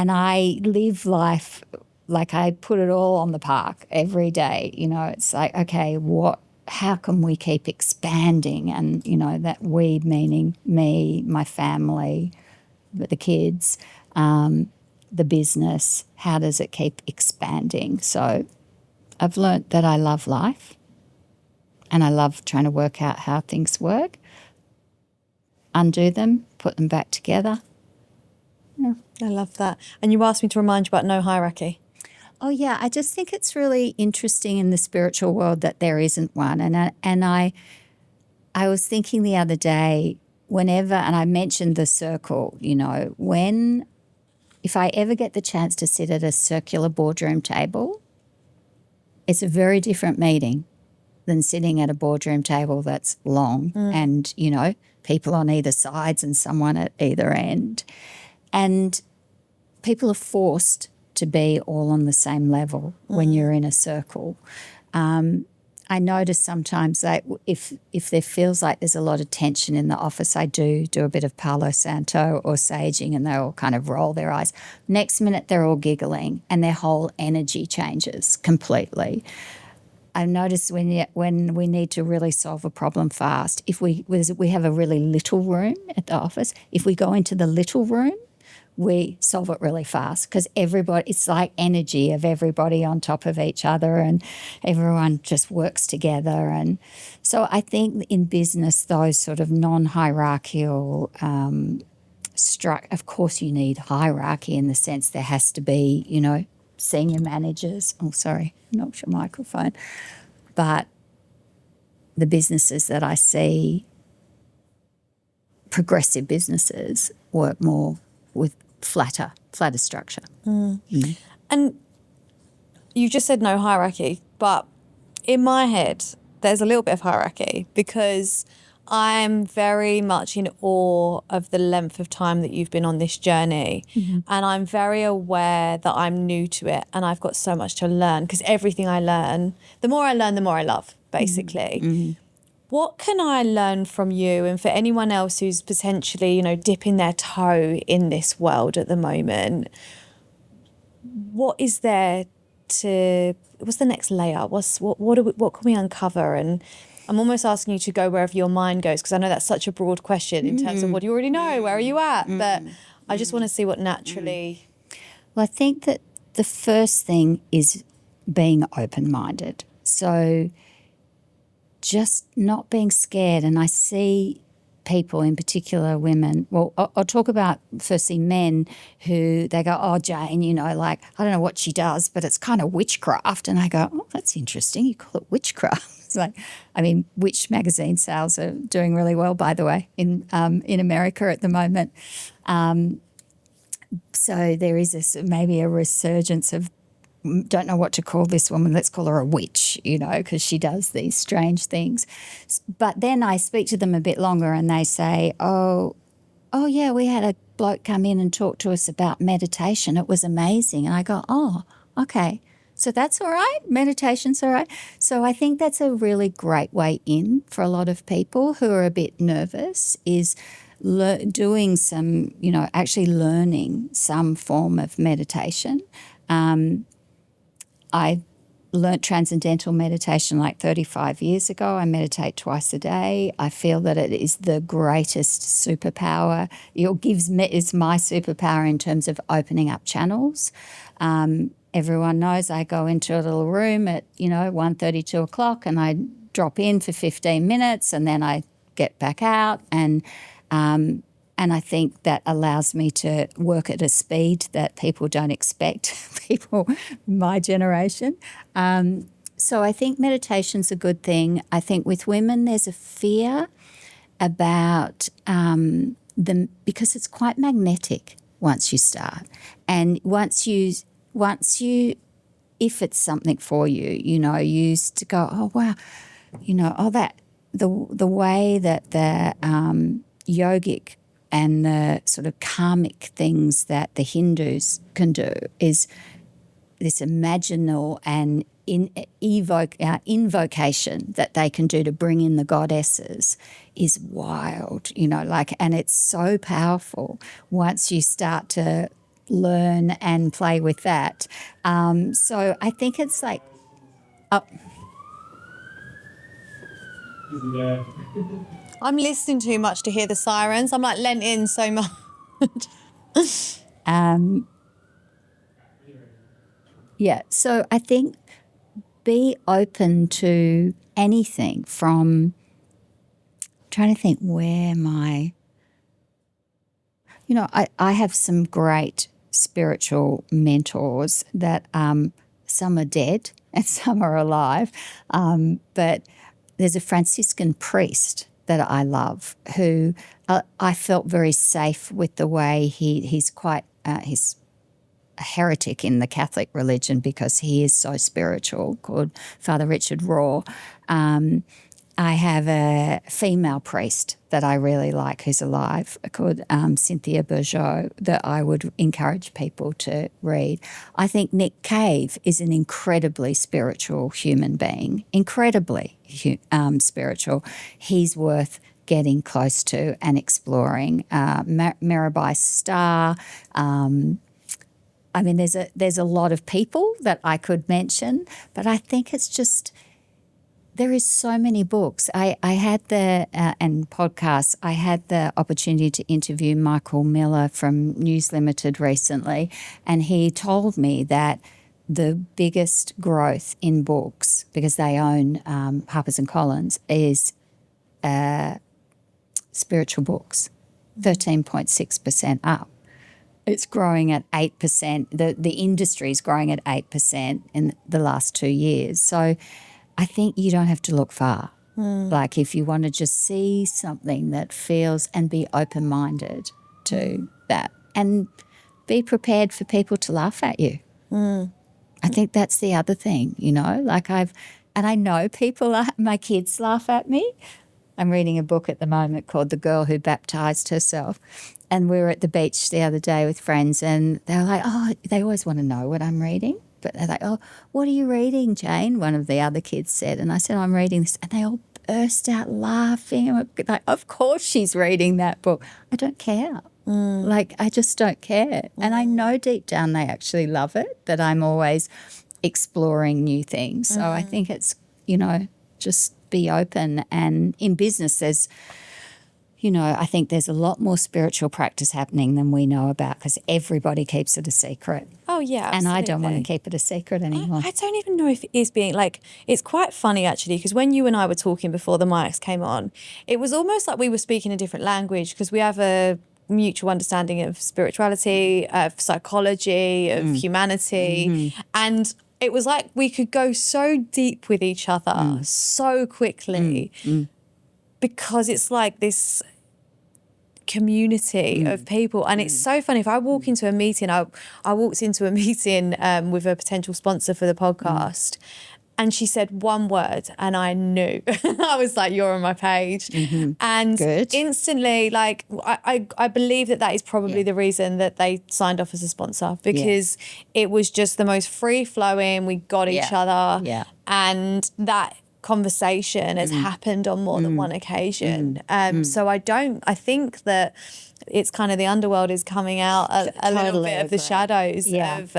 I live life like I put it all on the park every day. It's like, okay, how can we keep expanding? And, that we meaning me, my family, the kids, the business, how does it keep expanding? So I've learnt that I love life, and I love trying to work out how things work, undo them, put them back together. Yeah. I love that. And you asked me to remind you about no hierarchy. Oh, yeah. I just think it's really interesting in the spiritual world that there isn't one. And I was thinking the other day, and I mentioned the circle, if I ever get the chance to sit at a circular boardroom table, it's a very different meeting than sitting at a boardroom table that's long and, people on either sides and someone at either end. And people are forced to be all on the same level when you're in a circle. I notice sometimes that if there feels like there's a lot of tension in the office, I do a bit of Palo Santo or saging, and they all kind of roll their eyes. Next minute they're all giggling and their whole energy changes completely. I've noticed when we need to really solve a problem fast, if we have a really little room at the office, if we go into the little room, we solve it really fast, because it's like energy of everybody on top of each other, and everyone just works together. And so I think in business, those sort of non-hierarchical of course you need hierarchy in the sense there has to be, senior managers. Oh, sorry, knocked your microphone. But the businesses that I see, progressive businesses, work more with flatter structure. And you just said no hierarchy, but in my head, there's a little bit of hierarchy, because I'm very much in awe of the length of time that you've been on this journey. And I'm very aware that I'm new to it, and I've got so much to learn, because everything I learn, the more I learn, the more I love, basically. What can I learn from you, and for anyone else who's potentially, dipping their toe in this world at the moment? What is there what's the next layer? What can we uncover? And I'm almost asking you to go wherever your mind goes, because I know that's such a broad question in terms of what do you already know, where are you at? But I just want to see what naturally. Well, I think that the first thing is being open-minded. So just not being scared. And I see people, in particular women, well, I'll talk about firstly men who they go, oh, Jane, I don't know what she does, but it's kind of witchcraft. And I go, oh, that's interesting. You call it witchcraft. It's like, Witch magazine sales are doing really well, by the way, in America at the moment. So there is maybe a resurgence of, don't know what to call this woman, let's call her a witch, because she does these strange things. But then I speak to them a bit longer and they say, oh yeah, we had a bloke come in and talk to us about meditation. It was amazing. And I go, oh, okay. So that's all right. Meditation's all right. So I think that's a really great way in for a lot of people who are a bit nervous is doing some, actually learning some form of meditation. I learnt transcendental meditation like 35 years ago. I meditate twice a day. I feel that it is the greatest superpower. It's my superpower in terms of opening up channels. Everyone knows I go into a little room at 1:30, 2 o'clock, and I drop in for 15 minutes, and then I get back out, and I think that allows me to work at a speed that people don't expect, people my generation. So I think meditation's a good thing. I think with women there's a fear about them because it's quite magnetic once you start. And once you, if it's something for you, you used to go, oh, wow, the way that the yogic and the sort of karmic things that the Hindus can do is this imaginal and invocation that they can do to bring in the goddesses is wild, and it's so powerful once you start to learn and play with that. So I think it's like... I'm listening too much to hear the sirens. I'm like lent in so much. Yeah, so I think be open to anything from... trying to think where I have some great spiritual mentors that some are dead and some are alive, but there's a Franciscan priest that I love who I felt very safe with the way he's quite he's a heretic in the Catholic religion because he is so spiritual, called Father Richard Raw. I have a female priest that I really like who's alive called Cynthia Bourgeot that I would encourage people to read. I think Nick Cave is an incredibly spiritual human being, incredibly spiritual. He's worth getting close to and exploring. Mirabai Starr. I mean, there's a lot of people that I could mention, but I think it's just... there is so many books. I had and podcasts. I had the opportunity to interview Michael Miller from News Limited recently, and he told me that the biggest growth in books, because they own Harpers and Collins, is spiritual books, 13.6% up. It's growing at 8%. The industry is growing at 8% in the last 2 years. So I think you don't have to look far. Like if you want to just see something that feels and be open-minded to that and be prepared for people to laugh at you. I think that's the other thing, and I know my kids laugh at me. I'm reading a book at the moment called The Girl Who Baptized Herself. And we were at the beach the other day with friends and they were like, oh, they always want to know what I'm reading. But they're like, oh, what are you reading, Jane? One of the other kids said. And I said, I'm reading this. And they all burst out laughing. Like, of course she's reading that book. I don't care. I just don't care. And I know deep down they actually love it, that I'm always exploring new things. So I think it's, just be open. And in business, there's... I think there's a lot more spiritual practice happening than we know about because everybody keeps it a secret. Oh, yeah, absolutely. And I don't want to keep it a secret anymore. I don't even know if it is being it's quite funny actually because when you and I were talking before the mics came on, it was almost like we were speaking a different language because we have a mutual understanding of spirituality, of psychology, of humanity. And it was like we could go so deep with each other so quickly because it's like this community of people. And it's so funny. If I walk into a meeting, I walked into a meeting with a potential sponsor for the podcast And she said one word and I knew. I was like, you're on my page. And Good. instantly, like, I believe that is probably the reason that they signed off as a sponsor, because it was just the most free-flowing. We got each other. Yeah. And that conversation has happened on more than one occasion. So I think that it's kind of the underworld is coming out a little bit of the shadows of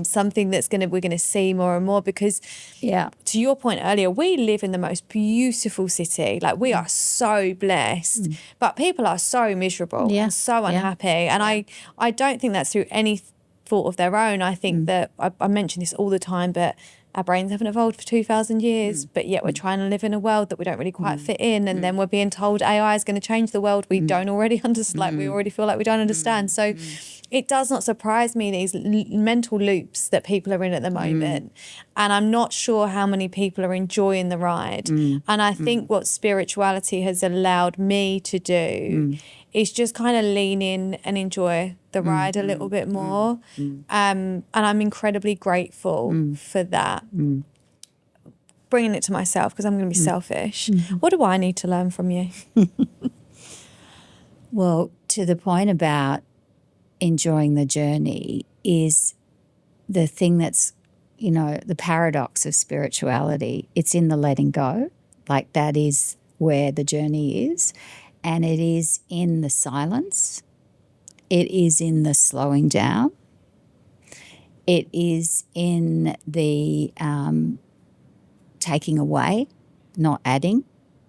something that's we're going to see more and more, because to your point earlier, we live in the most beautiful city. Like, we are so blessed, but people are so miserable and so unhappy. And I don't think that's through any fault of their own. I think that I mention this all the time, but our brains haven't evolved for 2,000 years, but yet we're trying to live in a world that we don't really quite fit in. And then we're being told AI is going to change the world we don't already understand, like we already feel like we don't understand. So it does not surprise me, these mental loops that people are in at the moment. And I'm not sure how many people are enjoying the ride. And I think what spirituality has allowed me to do is just kind of lean in and enjoy the ride a little bit more. And I'm incredibly grateful for that. Bringing it to myself, because I'm going to be selfish. What do I need to learn from you? Well, to the point about enjoying the journey is the thing that's, the paradox of spirituality. It's in the letting go. Like, that is where the journey is. And it is in the silence. It is in the slowing down. It is in the taking away, not adding.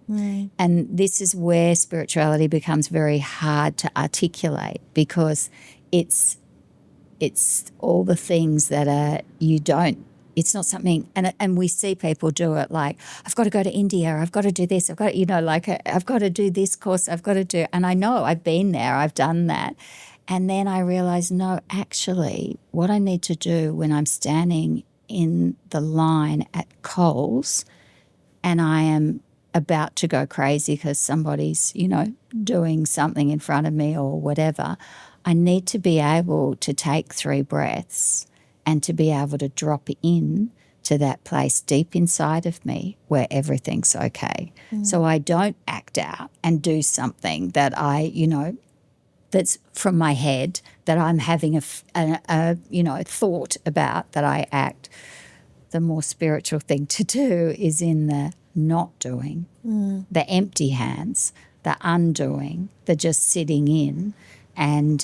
And this is where spirituality becomes very hard to articulate, because it's all the things that it's not something, and we see people do it like, I've got to go to India, I've got to do this, I've got to, I've got to do this course, I've got to do, and I know I've been there, I've done that. And then I realize, no, actually, what I need to do when I'm standing in the line at Coles and I am about to go crazy because somebody's, doing something in front of me or whatever, I need to be able to take 3 breaths and to be able to drop in to that place deep inside of me where everything's okay. So I don't act out and do something that that's from my head, that I'm having a thought about, that I act. The more spiritual thing to do is in the not doing, the empty hands, the undoing, the just sitting in and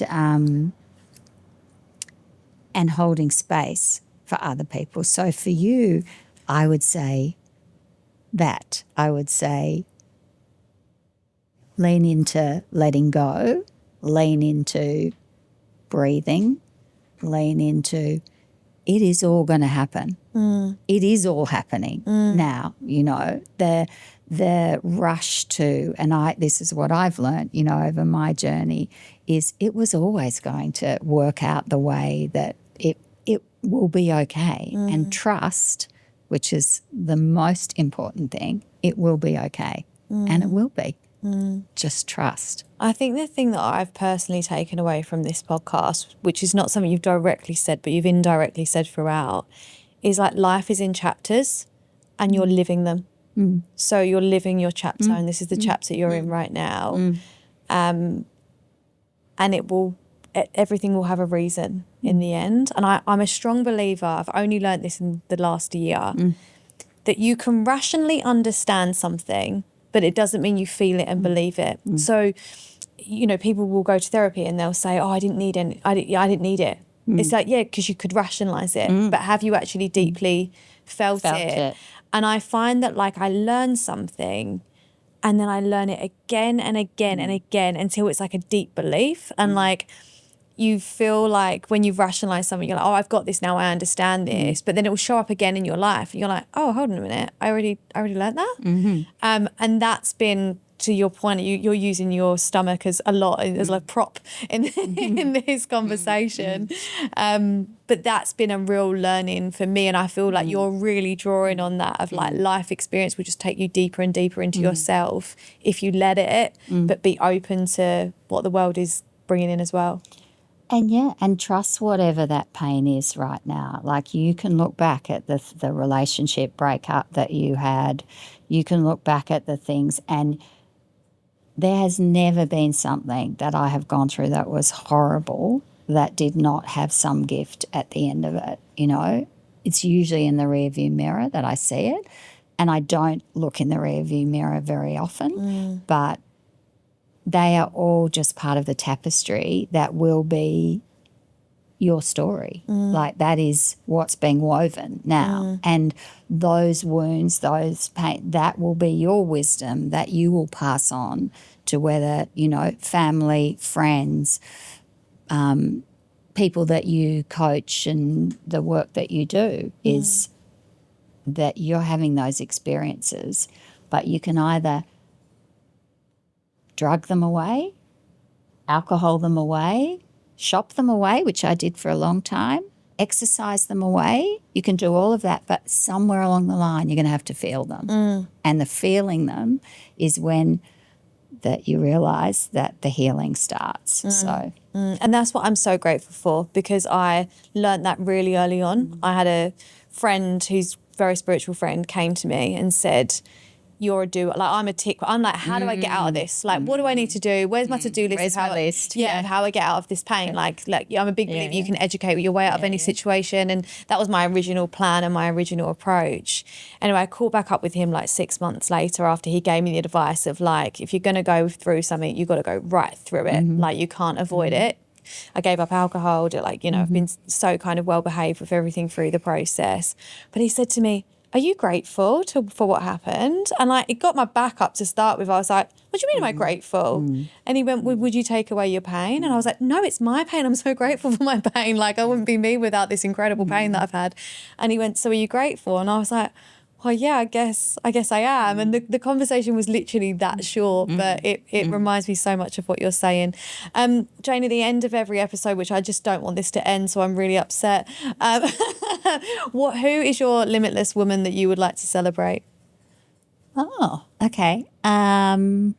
holding space for other people. So for you, I would say lean into letting go, lean into breathing, lean into it is all going to happen. It is all happening now, the rush to, and this is what I've learned, over my journey, is it was always going to work out the way that it will be okay. And trust, which is the most important thing, it will be okay. And it will be. Just trust. I think the thing that I've personally taken away from this podcast, which is not something you've directly said, but you've indirectly said throughout, is like life is in chapters and you're living them. So you're living your chapter, and this is the chapter you're in right now. And everything will have a reason in the end. And I'm a strong believer, I've only learnt this in the last year, that you can rationally understand something, but it doesn't mean you feel it and believe it. So, people will go to therapy and they'll say, oh, I didn't need it. It's like, yeah, because you could rationalise it, but have you actually deeply felt it? And I find that, like, I learn something and then I learn it again and again and again until it's like a deep belief. And like, you feel like when you've rationalised something, you're like, oh, I've got this now, I understand this. But then it will show up again in your life. And you're like, oh, hold on a minute, I already learned that. And that's been, to your point, you're using your stomach as a prop in this conversation. But that's been a real learning for me. And I feel like you're really drawing on that of like life experience will just take you deeper and deeper into yourself if you let it, but be open to what the world is bringing in as well. And trust whatever that pain is right now. Like, you can look back at the relationship breakup that you had. You can look back at the things, and there has never been something that I have gone through that was horrible that did not have some gift at the end of it, you know. It's usually in the rearview mirror that I see it, and I don't look in the rearview mirror very often, but they are all just part of the tapestry that will be your story. Like, that is what's being woven now. And those wounds, those pain, that will be your wisdom that you will pass on to, whether, you know, family, friends, people that you coach, and the work that you do is that you're having those experiences, but you can either drug them away, alcohol them away, shop them away, which I did for a long time, exercise them away. You can do all of that, but somewhere along the line you're going to have to feel them. And the feeling them is when that you realise that the healing starts. So, And that's what I'm so grateful for, because I learned that really early on. I had a friend who's very spiritual friend came to me and said, you're a doer. Like, I'm a tick. I'm like, how do I get out of this? Like, what do I need to do? Where's my to-do list? Where's my list? Yeah, of how I get out of this pain. Like I'm a big believer you can educate your way out of any situation. And that was my original plan and my original approach. Anyway, I caught back up with him like 6 months later after he gave me the advice of, like, if you're going to go through something, you've got to go right through it. Like, you can't avoid it. I gave up alcohol, like, you know, I've been so kind of well behaved with everything through the process. But he said to me, are you grateful for what happened? And like, it got my back up to start with. I was like, what do you mean am I grateful? And he went, would you take away your pain? And I was like, no, it's my pain. I'm so grateful for my pain. Like, I wouldn't be me without this incredible pain that I've had. And he went, so are you grateful? And I was like, well, yeah, I guess I am. And the conversation was literally that short, but it reminds me so much of what you're saying. Jane, at the end of every episode, which I just don't want this to end, so I'm really upset. Who is your limitless woman that you would like to celebrate? Oh, okay. Wow.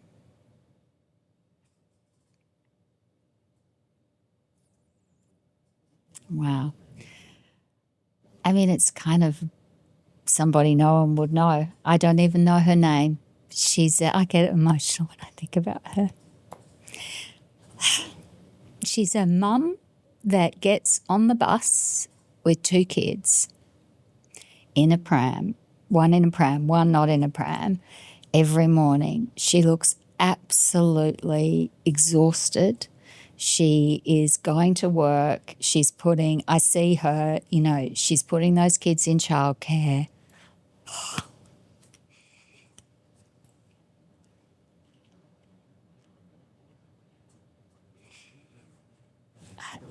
I mean, it's kind of somebody no one would know. I don't even know her name. I get emotional when I think about her. She's a mum that gets on the bus with 2 kids in a pram, one in a pram, one not in a pram, every morning. She looks absolutely exhausted. She is going to work. I see her, you know, she's putting those kids in childcare.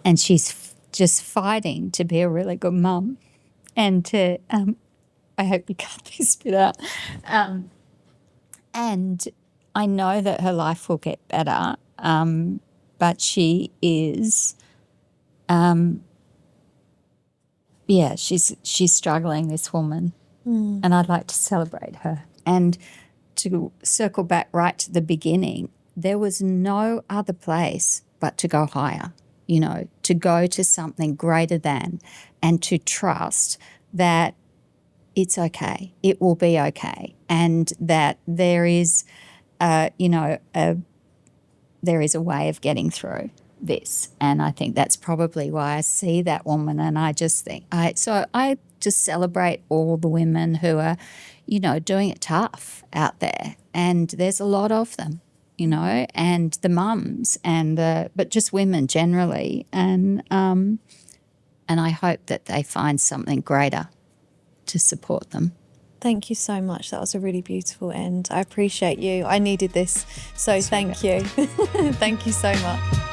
And she's just fighting to be a really good mum. And to, I hope you cut this bit out. And I know that her life will get better, but she is, she's struggling, this woman, and I'd like to celebrate her. And to circle back right to the beginning, there was no other place but to go higher, you know, to go to something greater than, and to trust that it's okay, it will be okay, and that there is, there is a way of getting through this. And I think that's probably why I see that woman, and I just think, I just celebrate all the women who are, you know, doing it tough out there, and there's a lot of them, you know, and the mums, and but just women generally, and I hope that they find something greater to support them. Thank you so much. That was a really beautiful end. I appreciate you. I needed this, so thank you. Thank you so much.